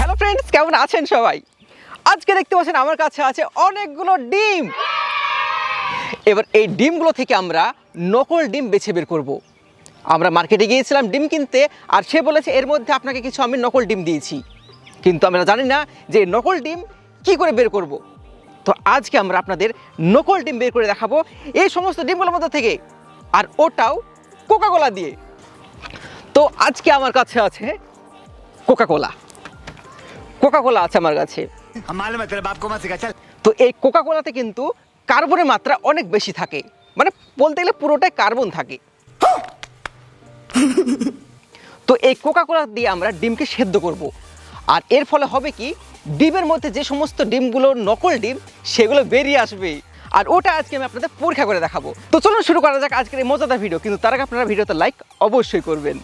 Hello friends, কেমন আছেন সবাই? আজকে দেখতে পাচ্ছেন আমার কাছে আছে অনেকগুলো ডিম। এবার এই ডিমগুলো থেকে আমরা নকল ডিম বেছে বের করব। আমরা মার্কেটে গিয়েছিলাম ডিম কিনতে, আর সে বলেছে এর মধ্যে আপনাকে কিছু আমি নকল ডিম দিয়েছি, কিন্তু আমরা জানি না যে নকল ডিম কি করে বের করব। তো আজকে আমরা আপনাদের নকল ডিম বের করে দেখাবো এই সমস্ত ডিমগুলোর মধ্যে থেকে, আর ওটাও কোকা কোলা দিয়ে। তো আজকে আমার কাছে আছে কোকা কোলা। কোকা কোলা আছে আমার কাছে। তো এই কোকা কোলাতে কিন্তু কার্বনের মাত্রা অনেক বেশি থাকে, মানে বলতে গেলে পুরোটাই কার্বন থাকে। তো এই কোকা কোলা দিয়ে আমরা ডিমকে সেদ্ধ করব, আর এর ফলে হবে কি, ডিমের মধ্যে যে সমস্ত ডিমগুলো নকল ডিম সেগুলো বেরিয়ে আসবে, আর ওটা আজকে আমি আপনাদের পরীক্ষা করে দেখাবো। তো চলুন শুরু করা যাক আজকের এই মজাদার ভিডিও, কিন্তু তার আগে আপনারা ভিডিওতে লাইক অবশ্যই করবেন।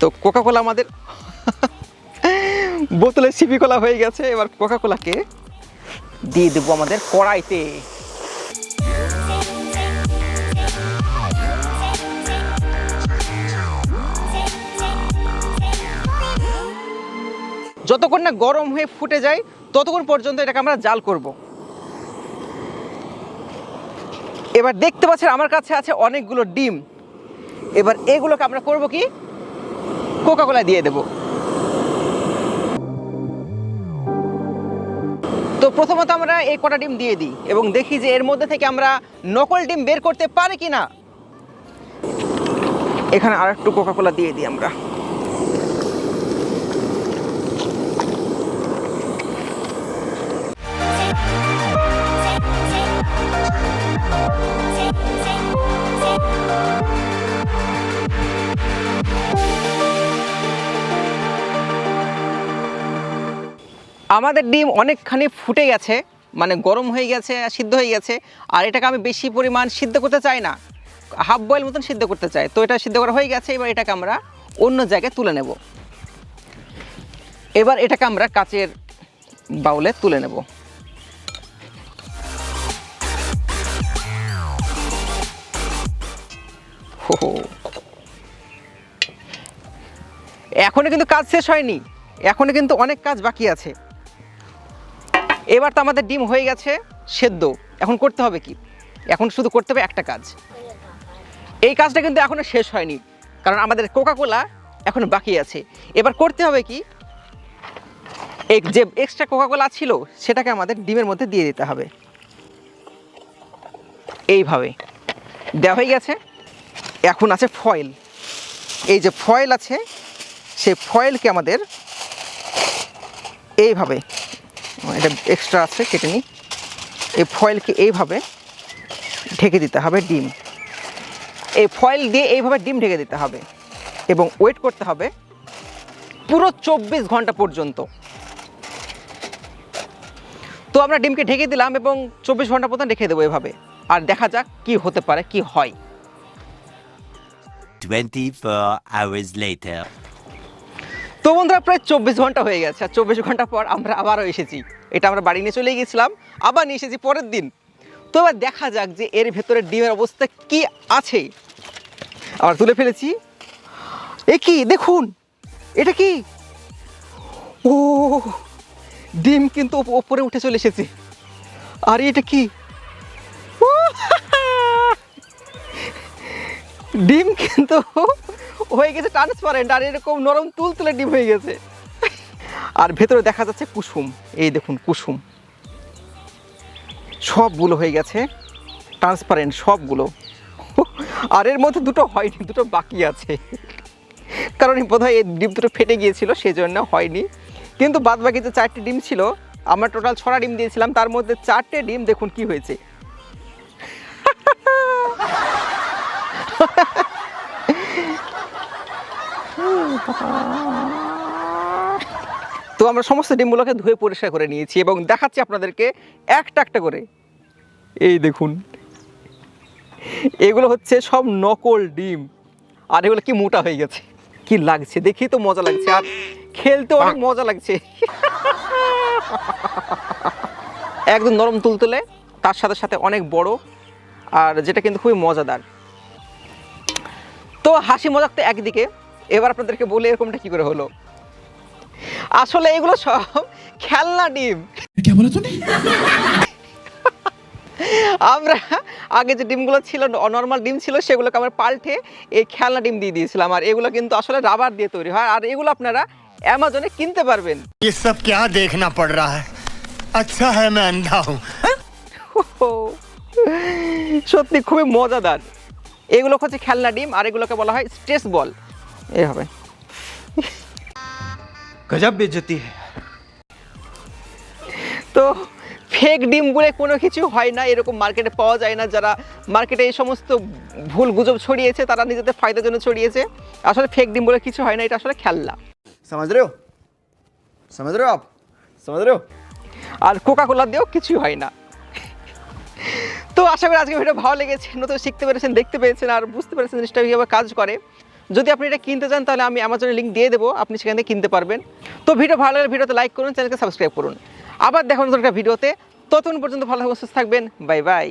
তো কোকা কোলা আমাদের বোতলে সিপি কোলা হয়ে গেছে। এবার কোকা কোলাকে দিয়ে দেবো আমাদের কড়াইতে। যতক্ষণ না গরম হয়ে ফুটে যায় ততক্ষণ পর্যন্ত এটাকে আমরা জাল করব। এবার দেখতে পাচ্ছেন আমার কাছে আছে অনেকগুলো ডিম। এবার এগুলোকে আমরা করব কি, কোকা কোলা দিয়ে দেব। তো প্রথমত আমরা এই কটা ডিম দিয়ে দিই এবং দেখি যে এর মধ্যে থেকে আমরা নকল ডিম বের করতে পারি কিনা। এখানে আর একটু কোকা কোলা দিয়ে দিই আমরা। আমাদের ডিম অনেকখানি ফুটে গেছে, মানে গরম হয়ে গেছে, সিদ্ধ হয়ে গেছে। আর এটাকে আমি বেশি পরিমাণ সিদ্ধ করতে চাই না, হাফ বয়েল মতন সিদ্ধ করতে চাই। তো এটা সিদ্ধ করা হয়ে গেছে। এবার এটাকে আমরা অন্য জায়গায় তুলে নেব। এবার এটাকে আমরা কাচের বাউলে তুলে নেব। এখনো কিন্তু কাজ শেষ হয়নি, এখনো কিন্তু অনেক কাজ বাকি আছে। এবার তো আমাদের ডিম হয়ে গেছে সেদ্ধ। এখন করতে হবে কি, এখন শুধু করতে হবে একটা কাজ। এই কাজটা কিন্তু এখনো শেষ হয়নি, কারণ আমাদের কোকা কোলা এখন বাকি আছে। এবার করতে হবে কি, এই যে এক্সট্রা কোকা কোলা ছিল সেটাকে আমাদের ডিমের মধ্যে দিয়ে দিতে হবে। এইভাবে দেওয়া হয়ে গেছে। এখন আছে ফয়েল। এই যে ফয়েল আছে, সেই ফয়েলকে আমাদের এইভাবে, এটা এক্সট্রা আছে কেটে নিই, এই ফয়েলকে এইভাবে ঢেকে দিতে হবে ডিম। এই ফয়েল দিয়ে এইভাবে ডিম ঢেকে দিতে হবে এবং ওয়েট করতে হবে পুরো 24 ঘন্টা পর্যন্ত। তো আমরা ডিমকে ঢেকে দিলাম এবং 24 ঘন্টা পর্যন্ত রেখে দেবো এভাবে, আর দেখা যাক কি হতে পারে, কি হয়। 24 hours later. তো বন্ধুরা, প্রায় 24 ঘন্টা হয়ে গেছে, আর 24 ঘন্টা পর আমরা আবারও এসেছি। এটা আমরা বাড়ি নিয়ে চলে গেছিলাম, আবার নিয়ে এসেছি পরের দিন। তো এবার দেখা যাক যে এর ভেতরে ডিমের অবস্থা কি আছে। আবার তুলে ফেলেছি। এ কি দেখুন, এটা কি, ও ডিম কিন্তু ওপরে উঠে চলে এসেছে। আর এটা কি, ডিম কিন্তু হয়ে গেছে ট্রান্সপারেন্ট, আর এরকম নরম তুলতুলে ডিম হয়ে গেছে। আর ভেতরে দেখা যাচ্ছে কুসুম। এই দেখুন কুসুম, সবগুলো হয়ে গেছে ট্রান্সপারেন্ট সবগুলো। আর এর মধ্যে দুটো হয়নি, দুটো বাকি আছে, কারণ বোধহয় এই ডিম দুটো ফেটে গিয়েছিল সেই জন্য হয়নি। কিন্তু বাদ বাকি যে 4টে ডিম ছিল, আমরা টোটাল 6টা ডিম দিয়েছিলাম, তার মধ্যে 4টে ডিম দেখুন কি হয়েছে। তো আমরা সমস্ত ডিমগুলোকে ধুয়ে পরিষ্কার করে নিয়েছি এবং দেখাচ্ছি আপনাদেরকে একটা একটা করে। এই দেখুন, এগুলো হচ্ছে সব নকল ডিম, আর এগুলো কি মোটা হয়ে গেছে। কি লাগছে দেখি তো মজা লাগছে, আর খেলতে অনেক মজা লাগছে। একদম নরম তুলতুলে, তার সাথে সাথে অনেক বড় আর যেটা কিন্তু খুবই মজাদার। তো হাসি মজাক তো একদিকে, এবার আপনাদেরকে বলি এরকমটা কী করে হলো। আসলে এগুলো সব খেলনা ডিম। আমরা আগে যে ডিমগুলো ছিল, নর্মাল ডিম ছিল, সেগুলোকে আমরা পাল্টে এই খেলনা ডিম দিয়ে দিয়েছিলাম। আর এগুলো কিন্তু আসলে রাবার দিয়ে তৈরি হয়, আর এগুলো আপনারা অ্যামাজনে কিনতে পারবেন। ये सब क्या देखना पड़ रहा है? अच्छा है मैं अंधा हूँ। সত্যি খুবই মজাদার। এগুলো হচ্ছে খেলনা ডিম, আর এগুলোকে বলা হয় স্ট্রেস বল। এইভাবে गजब बेइज्जती है। তো ফেক ডিম বলে কোনো কিছু হয় না, এরকম মার্কেটে পাওয়া যায় না। যারা মার্কেটে এই সমস্ত ভুল গুজব ছড়িয়েছে তারা নিজেদের ফায়দার জন্য ছড়িয়েছে। আসলে ফেক ডিম বলে কিছু হয় না, এটা আসলে খেলনা। समझ रहे हो? समझ रहे हो आप? समझ रहे हो? আর কোকা কোলা দিয়েও কিছুই হয় না। তো আশা করি আজকে ভিডিও ভালো লেগেছে, নতুন শিখতে পেরেছেন, দেখতে পেয়েছেন, আর বুঝতে পেরেছেন জিনিসটা কীভাবে কাজ করে। যদি আপনি এটা কিনতে চান তাহলে আমি অ্যামাজনের লিঙ্ক দিয়ে দেবো, আপনি সেখান থেকে কিনতে পারবেন। তো ভিডিও ভালো লাগলে ভিডিওতে লাইক করুন, চ্যানেলকে সাবস্ক্রাইব করুন। আবার দেখুন নতুন একটা ভিডিওতে, ততক্ষণ পর্যন্ত ভালো থাকবেন, সুস্থ থাকবেন, বাই বাই।